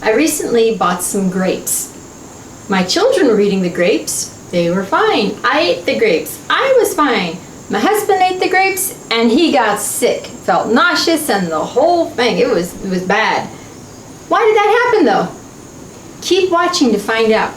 I recently bought some grapes. My children were eating the grapes. They were fine. I ate the grapes. I was fine. My husband ate the grapes and he got sick. Felt nauseous and the whole thing. It was bad. Why did that happen though? Keep watching to find out.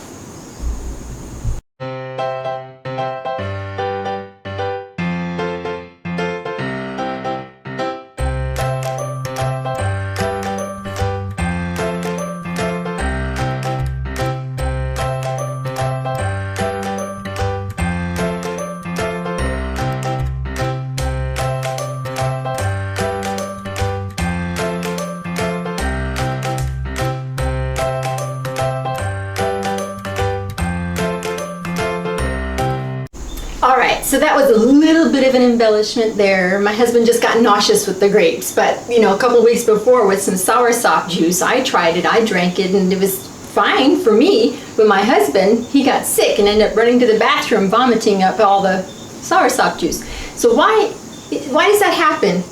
Alright, so that was a little bit of an embellishment there. My husband just got nauseous with the grapes, but a couple weeks before with some soursop juice, I tried it, I drank it, and it was fine for me. But my husband, he got sick and ended up running to the bathroom, vomiting up all the soursop juice. So why does that happen?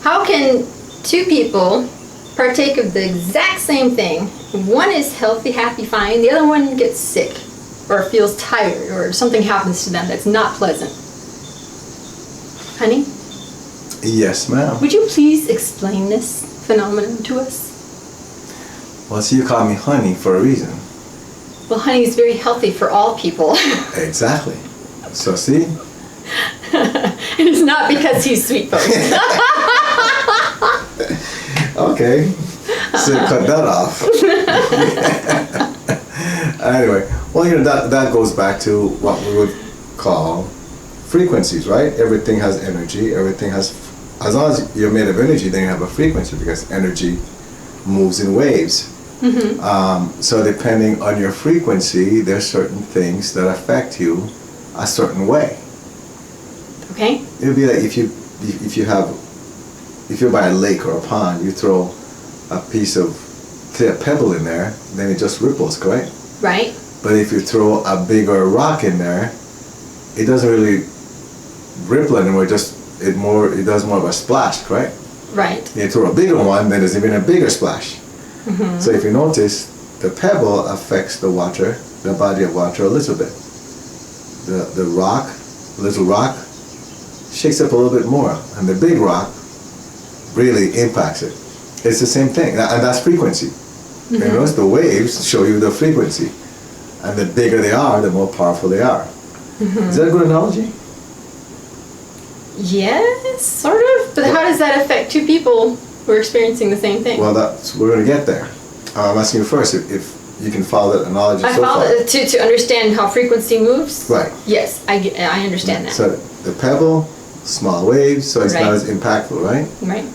How can two people partake of the exact same thing? One is healthy, happy, fine, the other one gets sick, or feels tired, or something happens to them that's not pleasant. Honey? Yes, ma'am. Would you please explain this phenomenon to us? Well, see, you call me honey for a reason. Well, honey is very healthy for all people. Exactly. So see? It's not because he's sweet, folks. Okay. So cut that off. Anyway, well, that goes back to what we would call frequencies, right? Everything has energy. Everything has, as long as you're made of energy, then you have a frequency because energy moves in waves. Mm-hmm. So depending on your frequency, there's certain things that affect you a certain way. Okay. It would be like if you're by a lake or a pond, you throw a piece of, say, a pebble in there, then it just ripples, correct? Right. But if you throw a bigger rock in there, it doesn't really ripple anymore. It does more of a splash, correct? Right. You throw a bigger one, then there's even a bigger splash. Mm-hmm. So if you notice, the pebble affects the water, the body of water a little bit. The little rock, shakes up a little bit more, and the big rock really impacts it. It's the same thing, and that's frequency. Mm-hmm. And notice the waves show you the frequency, and the bigger they are, the more powerful they are. Mm-hmm. Is that a good analogy? Yes, sort of. But how does that affect two people who are experiencing the same thing? Well, we're going to get there. I'm asking you first if you can follow that analogy I so follow far. it to understand how frequency moves. Right. Yes, I understand that. So the pebble, small waves, so it's Right. not as impactful, right? Right.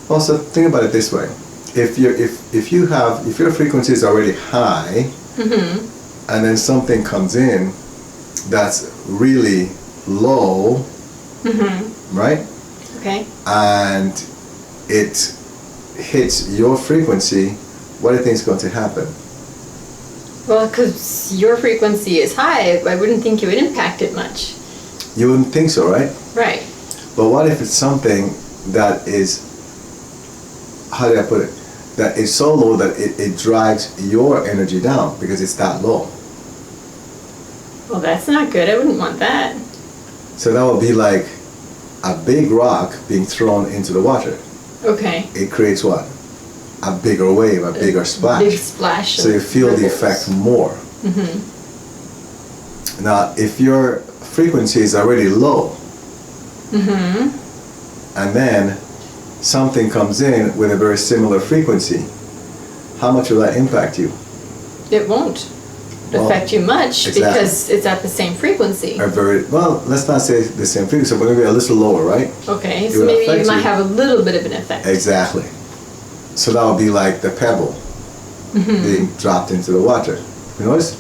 Also, think about it this way: if your frequency is already high, Mm-hmm. and then something comes in that's really low, Mm-hmm. right? Okay. And it hits your frequency, what do you think is going to happen? Well, because your frequency is high, I wouldn't think it would impact it much. You wouldn't think so, right? Right. But what if it's something that is, how do I put it, that is so low that it drives your energy down because it's that low? Well, that's not good. I wouldn't want that. So that would be like a big rock being thrown into the water. Okay. It creates what? A bigger wave, a bigger splash. Big splash. So you feel the effect more. Mm-hmm. Now, if your frequency is already low, Mm-hmm. and then something comes in with a very similar frequency, how much will that impact you? It won't Well, affect you much exactly. because it's at the same frequency. Well, let's not say the same frequency, but maybe a little lower, right? Okay, It so will maybe affect you might you. have a little bit of an effect. Exactly. So that would be like the pebble Mm-hmm. being dropped into the water. You notice?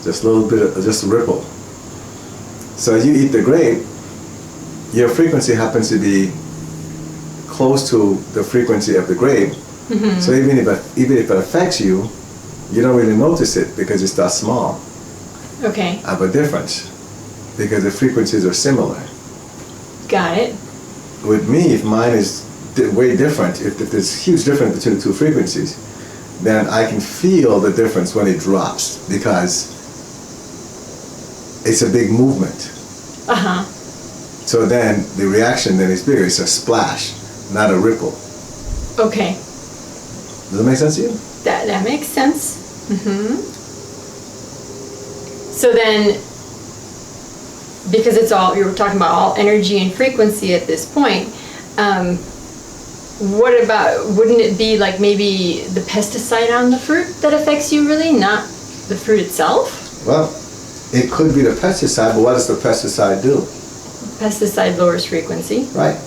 Just a little bit of, just a ripple. So as you eat the grape, your frequency happens to be close to the frequency of the grape. Mm-hmm. So even if it affects you, you don't really notice it because it's that small Okay, of a difference because the frequencies are similar. got it. With me, if mine is way different, if there's huge difference between the two frequencies, then I can feel the difference when it drops because it's a big movement. Uh-huh. So then the reaction then is bigger. It's a splash, not a ripple. Okay. Does that make sense to you? That makes sense. Mm-hmm. So then, because it's all, you were talking about all energy and frequency at this point, what about, wouldn't it be like maybe the pesticide on the fruit that affects you really, not the fruit itself? Well, it could be the pesticide, but what does the pesticide do? Pesticide lowers frequency. Right.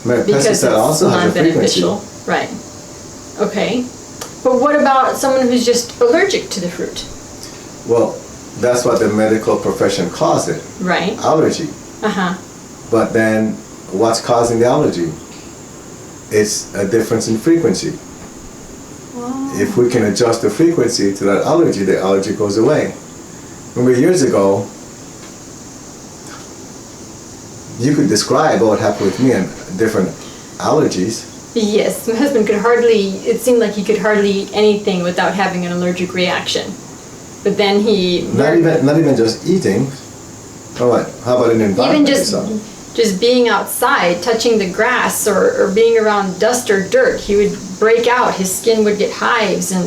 Remember, Because it's pesticide also has a frequency. non-beneficial. Right. Okay. But what about someone who's just allergic to the fruit? Well, that's what the medical profession calls it, Right. allergy. Uh-huh. But then what's causing the allergy? It's a difference in frequency. If we can adjust the frequency to that allergy, the allergy goes away. Remember years ago, you could describe what happened with me and different allergies. Yes, my husband could hardly, it seemed like he could hardly eat anything without having an allergic reaction. But then he Not even just eating. Or what? How about an environment? even just being outside, touching the grass or being around dust or dirt, he would break out, his skin would get hives, and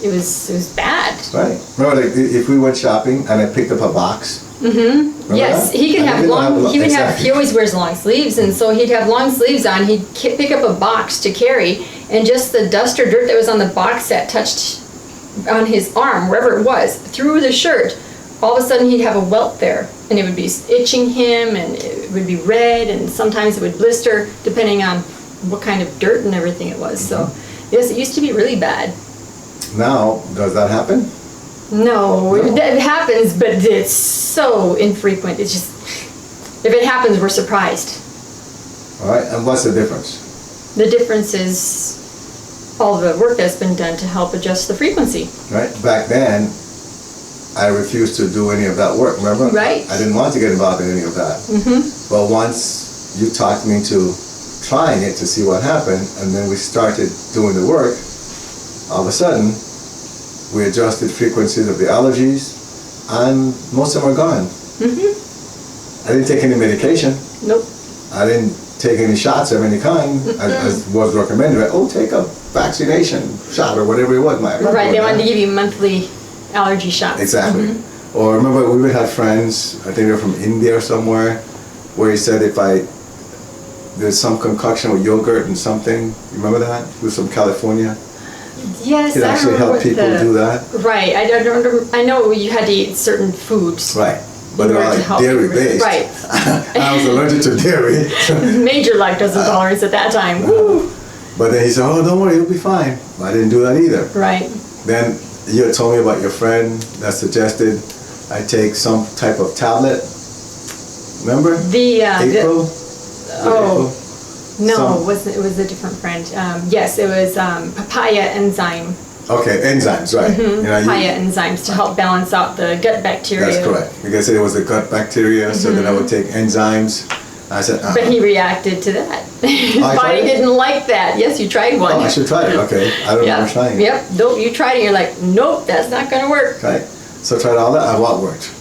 it was bad. Right. Remember, like, if we went shopping and I picked up a box. Remember Yes, that? he could And have they don't long, he would have, exactly. he always wears long sleeves, and so he'd have long sleeves on, he'd pick up a box to carry, and just the dust or dirt that was on the box that touched on his arm, wherever it was, through the shirt, all of a sudden he'd have a welt there, and it would be itching him, and it would be red, and sometimes it would blister, depending on what kind of dirt and everything it was. So, yes, it used to be really bad. Now, does that happen? No, it happens, but it's so infrequent. It's just, if it happens, we're surprised. All right. And what's the difference? The difference is all the work that's been done to help adjust the frequency. Right. Back then, I refused to do any of that work. Remember? Right. I didn't want to get involved in any of that. Mm-hmm. But once you talked me into trying it to see what happened, and then we started doing the work, all of a sudden, we adjusted frequencies of the allergies, and most of them are gone. Mm-hmm. I didn't take any medication. Nope. I didn't take any shots of any kind, as was recommended. Right? Oh, take a vaccination shot or whatever it was. Right, they wanted to give you monthly allergy shots. Exactly. Mm-hmm. Or remember, we would have friends, I think they're from India or somewhere, where he said there's some concoction with yogurt and something. You remember that? He was from California. Yes, It I actually remember helped people do that. Right, I know you had to eat certain foods. Right. But they're In all order to like help dairy you really- based. right. I was allergic to dairy. Major lactose intolerance at that time. Woo! But then he said, oh, don't worry, you'll be fine. I didn't do that either. Right. Then you had told me about your friend that suggested I take some type of tablet. Remember? April? Oh. No, Some- it was a different friend. Yes, it was papaya enzyme. Okay, enzymes, right. You know, Papaya enzymes to help balance out the gut bacteria. that's correct. Because it was a gut bacteria, so then I would take enzymes. I said, But he reacted to that. His I body tried it? didn't like that. Yes, you tried one. oh, I should try it. Okay, I don't remember trying it. Yep. Nope. You tried it. You're like, nope, that's not going to work. Right. So I tried all that, and what worked?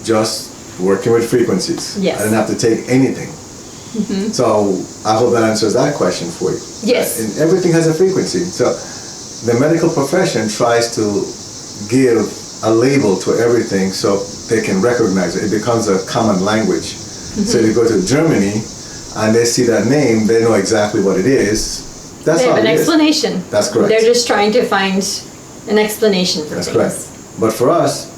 Just working with frequencies. Yes. I didn't have to take anything. So I hope that answers that question for you. Yes. And everything has a frequency. So the medical profession tries to give a label to everything so they can recognize it. It becomes a common language. So you go to Germany and they see that name, they know exactly what it is. That's They all have an it is. explanation. That's correct. They're just trying to find an explanation for That's things. correct. But for us,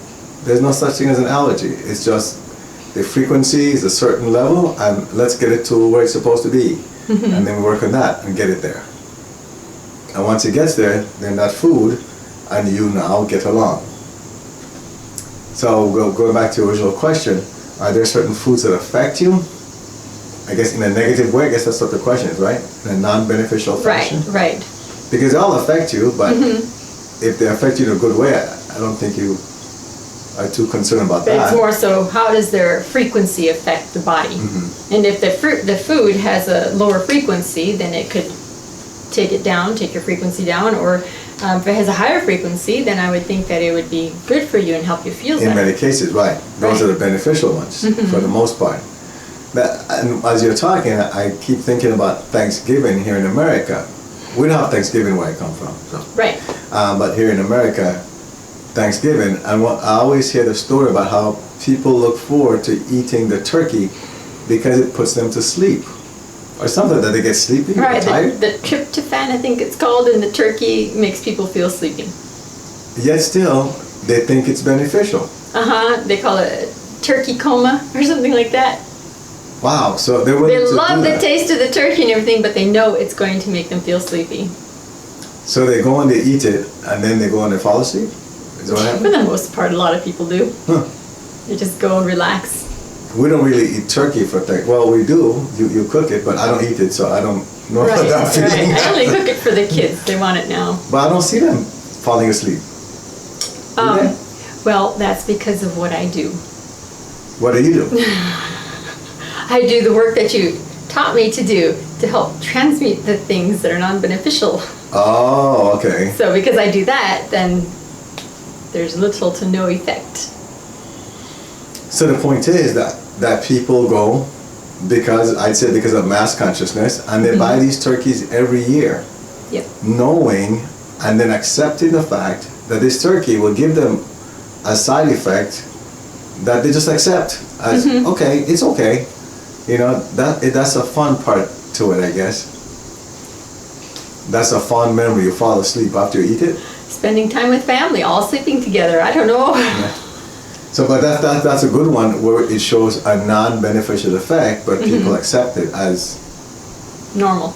there's no such thing as an allergy. It's just the frequency is a certain level, and let's get it to where it's supposed to be. And then we work on that and get it there. And once it gets there, then that food and you now get along. So going back to your original question, are there certain foods that affect you? I guess in a negative way, I guess that's what the question is, right? In a non-beneficial Right, fashion? right. Because they all affect you, but if they affect you in a good way, I don't think you are too concerned about But that. it's more so, how does their frequency affect the body? And if the food has a lower frequency, then it could take your frequency down, or If it has a higher frequency, then I would think that it would be good for you and help you feel In better. many cases, right. Those are the beneficial ones for the most part. And as you're talking, I keep thinking about Thanksgiving here in America. We don't have Thanksgiving where I come from. So. Right. But here in America, Thanksgiving, I always hear the story about how people look forward to eating the turkey because it puts them to sleep. Or something, that they get sleepy or Right. tired. The tryptophan, I think it's called, in the turkey makes people feel sleepy. Yet still, they think it's beneficial. They call it turkey coma or something like that. Wow, so they're willing They to love do the that. taste of the turkey and everything, but they know it's going to make them feel sleepy. So they go and they eat it, and then they go and they fall asleep? Is that what For happens? the most part, a lot of people do. Huh. They just go and relax. We don't really eat turkey for Thanksgiving. Well, we do. You cook it, but I don't eat it, so I don't know about Right, that feeling. right. I only cook it for the kids. They want it now. But I don't see them falling asleep. Do they? Well, that's because of what I do. What do you do? I do the work that you taught me to do to help transmute the things that are non-beneficial. Oh, okay. So because I do that, then there's little to no effect. So the point is that people go because of mass consciousness, and they buy these turkeys every year, Yep. knowing and then accepting the fact that this turkey will give them a side effect that they just accept as okay, it's okay. You know, that's a fun part to it, I guess. That's a fond memory. You fall asleep after you eat it. Spending time with family, all sleeping together. I don't know. So, but that's a good one where it shows a non-beneficial effect, but people accept it as Normal.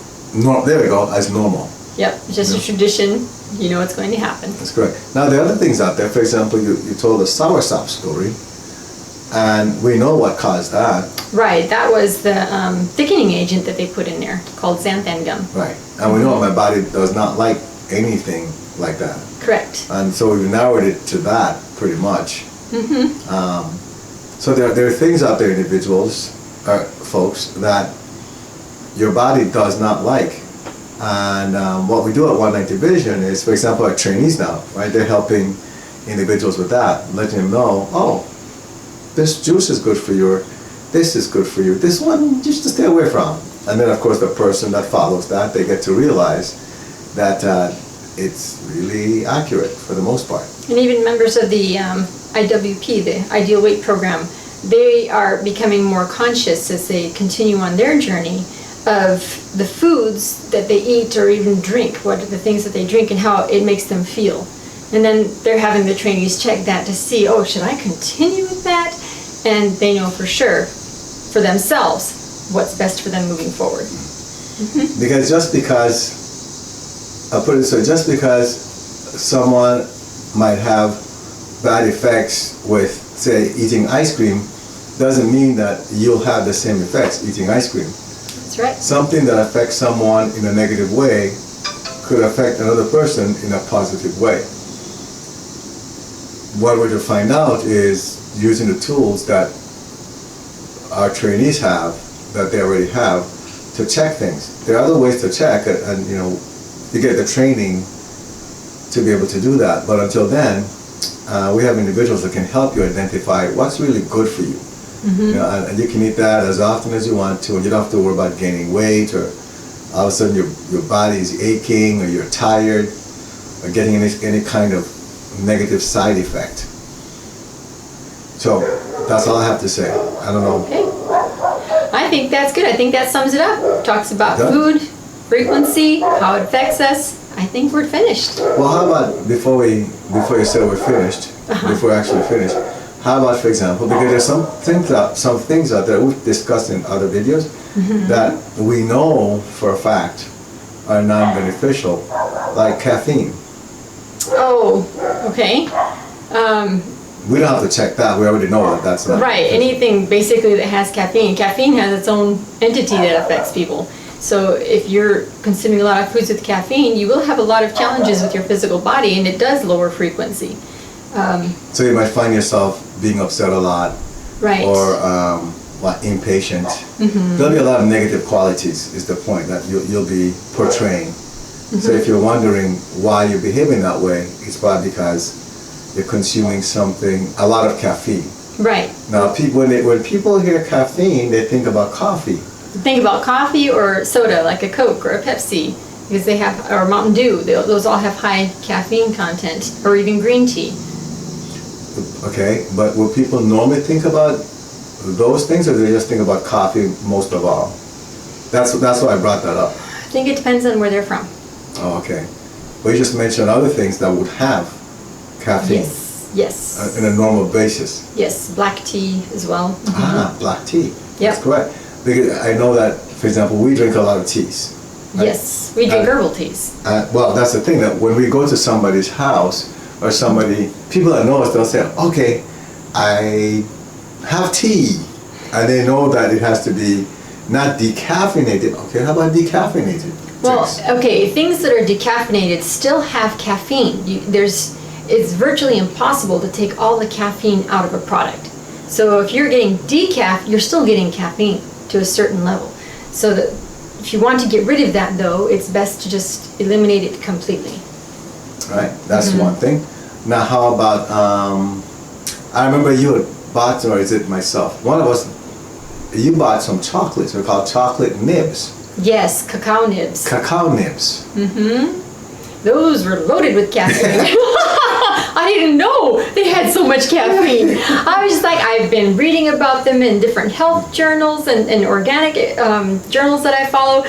there we go, as normal. Yep. Just a tradition. You know what's going to happen. That's correct. Now the other things out there, for example, you told the soursop story, and we know what caused that, Right. That was the thickening agent that they put in there called xanthan gum. right? And we know my body does not like anything like that, Correct. and so we've narrowed it to that pretty much. So there are things out there, individuals, folks, that your body does not like. And what we do at One Night Division is, for example, our trainees now, right? They're helping individuals with that, letting them know, oh, this juice is good for you, or this is good for you, this one just to stay away from. And then, of course, the person that follows that, they get to realize that it's really accurate for the most part. And even members of the IWP, the Ideal Weight Program, they are becoming more conscious as they continue on their journey of the foods that they eat or even drink, what are the things that they drink and how it makes them feel. And then they're having the trainees check that to see, oh, should I continue with that? And they know for sure, for themselves, what's best for them moving forward. Because I'll put it this way, just because someone might have bad effects with, say, eating ice cream, doesn't mean that you'll have the same effects eating ice cream. That's right. Something that affects someone in a negative way could affect another person in a positive way. What we're to find out is using the tools that our trainees have, that they already have, to check things. There are other ways to check, and you know, you get the training to be able to do that. But until then, we have individuals that can help you identify what's really good for you. You know, and you can eat that as often as you want to, and you don't have to worry about gaining weight, or all of a sudden your body's aching, or you're tired, or getting any kind of negative side effect. So that's all I have to say. I don't know. Okay. I think that's good. I think that sums it up. Talks about Done. food, frequency, how it affects us. I think we're finished. Well, how about before you say we're finished, before we're actually finished, how about, for example, because there's some things out there we've discussed in other videos that we know for a fact are non-beneficial, like caffeine. Oh, okay. We don't have to check that. We already know that that's not Right. beneficial. Anything basically that has caffeine. Caffeine has its own entity that affects people. So if you're consuming a lot of foods with caffeine, you will have a lot of challenges with your physical body, and it does lower frequency. So you might find yourself being upset a lot, Right. or impatient. There'll be a lot of negative qualities, is the point that you'll be portraying So if you're wondering why you're behaving that way, it's probably because you're consuming a lot of caffeine. Right. Now, when people hear caffeine, they think about coffee. Think about coffee or soda, like a Coke or a Pepsi, because they have, or Mountain Dew. Those all have high caffeine content, or even green tea. Okay, but will people normally think about those things, or do they just think about coffee most of all? That's why I brought that up. I think it depends on where they're from. Oh, okay. But you just mentioned other things that would have caffeine. Yes. In a normal basis. Yes, black tea as well. Ah, black tea. Yep. That's correct. Because I know that, for example, we drink a lot of teas. Right? Yes, we drink herbal teas. Well, that's the thing, that when we go to somebody's house or people that know us, they'll say, okay, I have tea. And they know that it has to be not decaffeinated. Okay, how about decaffeinated? Well, drinks? okay, things that are decaffeinated still have caffeine. It's virtually impossible to take all the caffeine out of a product. So if you're getting decaf, you're still getting caffeine to a certain level. So that if you want to get rid of that, though, it's best to just eliminate it completely. Right, that's one thing. Now, how about, I remember you had bought, or is it myself? One of us, you bought some chocolates. They're called chocolate nibs. Yes, cacao nibs. Cacao nibs. Those were loaded with caffeine. I didn't know they had so much caffeine. I was just like, I've been reading about them in different health journals and organic journals that I follow.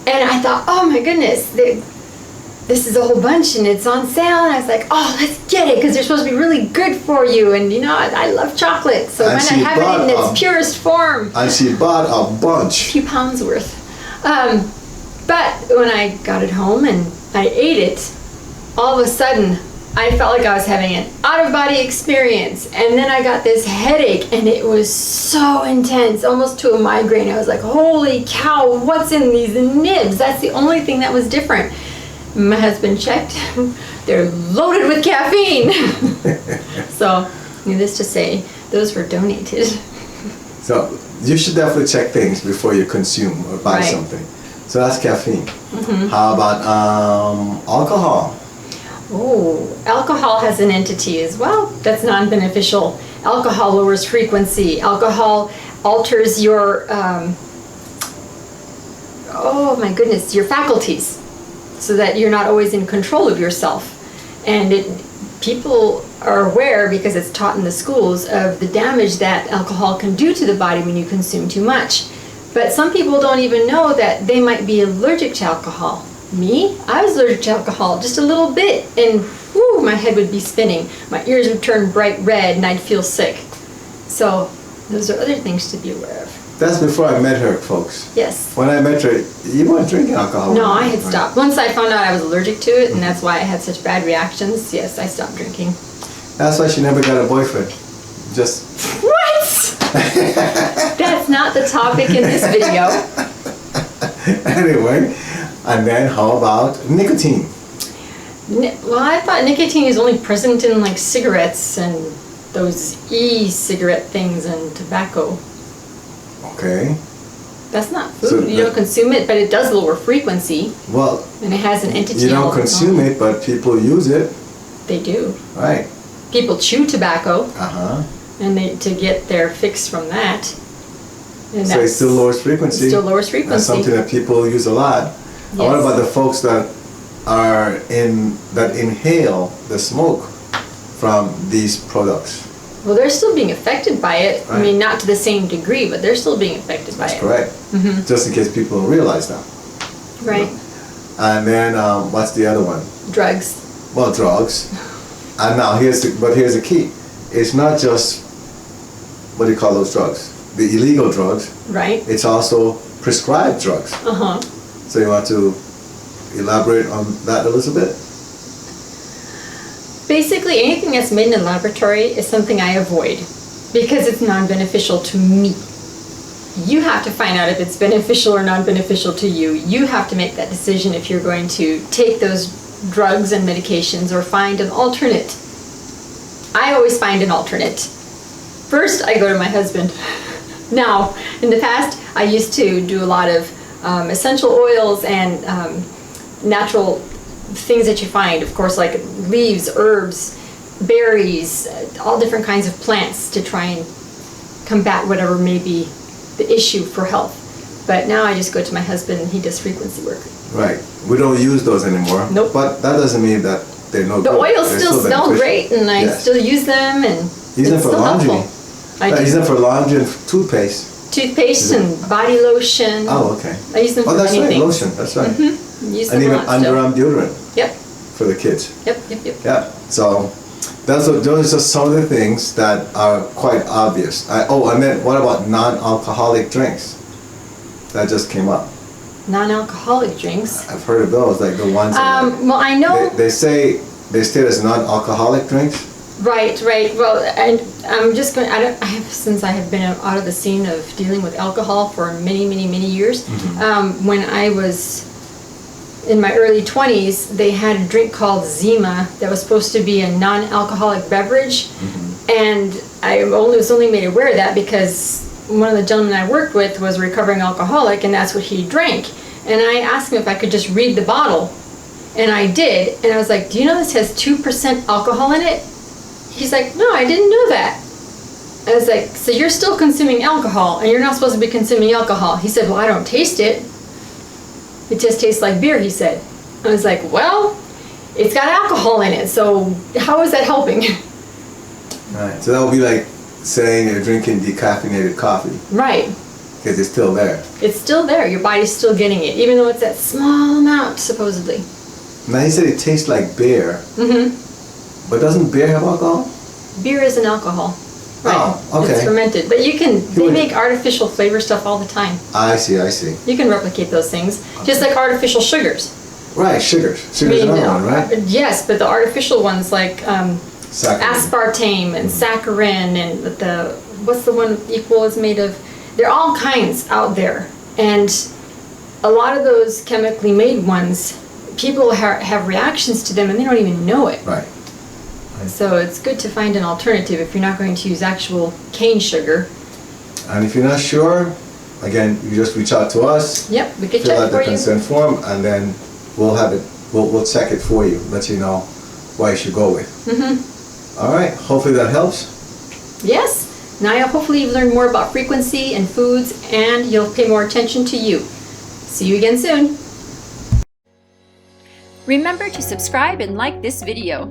And I thought, oh my goodness, this is a whole bunch and it's on sale. And I was like, oh, let's get it because they're supposed to be really good for you. And you know, I love chocolate. So why not have it in its purest form? And she bought a bunch. A few pounds worth. But when I got it home and I ate it, all of a sudden, I felt like I was having an out-of-body experience. And then I got this headache, and it was so intense, almost to a migraine. I was like, holy cow, what's in these nibs? That's the only thing that was different. My husband checked. They're loaded with caffeine. So, needless to say, those were donated. So, you should definitely check things before you consume or buy something. So that's caffeine. How about alcohol? Oh, alcohol has an entity as well that's non-beneficial. Alcohol lowers frequency. Alcohol alters your, oh my goodness, your faculties so that you're not always in control of yourself. And people are aware, because it's taught in the schools, of the damage that alcohol can do to the body when you consume too much. But some people don't even know that they might be allergic to alcohol. Me, I was allergic to alcohol just a little bit, and whoo, my head would be spinning. My ears would turn bright red, and I'd feel sick. So those are other things to be aware of. That's before I met her, folks. Yes. When I met her, you weren't drinking alcohol. No, I had stopped. Once I found out I was allergic to it, and that's why I had such bad reactions, yes, I stopped drinking. That's why she never got a boyfriend. Just... What? That's not the topic in this video. Anyway, and then how about nicotine? Well, I thought nicotine is only present in like cigarettes and those e-cigarette things and tobacco. Okay. That's not food. You don't consume it, but it does lower frequency. Well, and it has an entity. You don't consume it, but people use it. They do. Right. People chew tobacco. Uh-huh. And to get their fix from that. And so it still lowers frequency. It still lowers frequency. That's something that people use a lot. Yes. And what about the folks that inhale the smoke from these products? Well, they're still being affected by it. Right. I mean, not to the same degree, but they're still being affected by it. That's correct. Mm-hmm. Just in case people don't realize that. Right. And then what's the other one? Drugs. Well, drugs. And now here's the key. It's not just, what do you call those drugs? The illegal drugs. Right. It's also prescribed drugs. Uh-huh. So you want to elaborate on that a little bit? Basically, anything that's made in a laboratory is something I avoid because it's non-beneficial to me. You have to find out if it's beneficial or non-beneficial to you. You have to make that decision if you're going to take those drugs and medications or find an alternate. I always find an alternate. First, I go to my husband. Now, in the past, I used to do a lot of essential oils and natural things that you find, of course, like leaves, herbs, berries, all different kinds of plants to try and combat whatever may be the issue for health. But now I just go to my husband and he does frequency work. Right. We don't use those anymore. Nope. But that doesn't mean that they're no The good. oils They're still smell beneficial. great, and I Yes. still use them, and Use them it's for still laundry. helpful. I Use do them for laundry and toothpaste. toothpaste and body lotion. Oh, okay. I use them Oh, for that's many right. things. Lotion. That's right. Use And them a even lot still. underarm deodorant Yep, for the kids. yep. Yeah. So those are just some of the things that are quite obvious. And then what about non-alcoholic drinks? That just came up. Non-alcoholic drinks. I've heard of those, like the ones. that, like, Well, I know. they say they state as non-alcoholic drinks. Right. Well, and I'm just going. Since I have been out of the scene of dealing with alcohol for many years. When I was in my early 20s, they had a drink called Zima that was supposed to be a non-alcoholic beverage, and I was only made aware of that because one of the gentlemen I worked with was a recovering alcoholic, and that's what he drank. And I asked him if I could just read the bottle, and I did, and I was like, "Do you know this has 2% alcohol in it?" He's like, "No, I didn't know that." I was like, "So you're still consuming alcohol, and you're not supposed to be consuming alcohol." He said, "Well, I don't taste it. It just tastes like beer," he said. I was like, "Well, it's got alcohol in it, so how is that helping?" Right. So that would be like saying you're drinking decaffeinated coffee Right. because it's still there. It's still there. Your body's still getting it, even though it's that small amount, supposedly. Now he said it tastes like beer, but doesn't beer have alcohol? Beer is an alcohol. Right. Oh, okay. It's fermented. But they would- make artificial flavor stuff all the time. I see. You can replicate those things. Just like artificial sugars. Right, sugars. Sugar's another one, right? Yes, but the artificial ones like Saccharin. aspartame and saccharin and what's the one equal is made of? There are all kinds out there. And a lot of those chemically made ones, people have reactions to them and they don't even know it. Right. So it's good to find an alternative if you're not going to use actual cane sugar. And if you're not sure, again, you just reach out to us. Yep, we could Fill check out for the you. consent form, and then we'll have it. We'll check it for you. Let you know what you should go with. All right. Hopefully that helps. Yes. Now hopefully you've learned more about frequency and foods and you'll pay more attention to you. See you again soon. Remember to subscribe and like this video.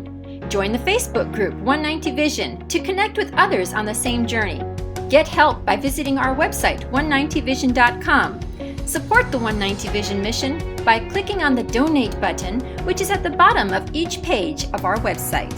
Join the Facebook group 190 Vision to connect with others on the same journey. Get help by visiting our website 190vision.com. Support the 190 Vision mission by clicking on the donate button, which is at the bottom of each page of our website.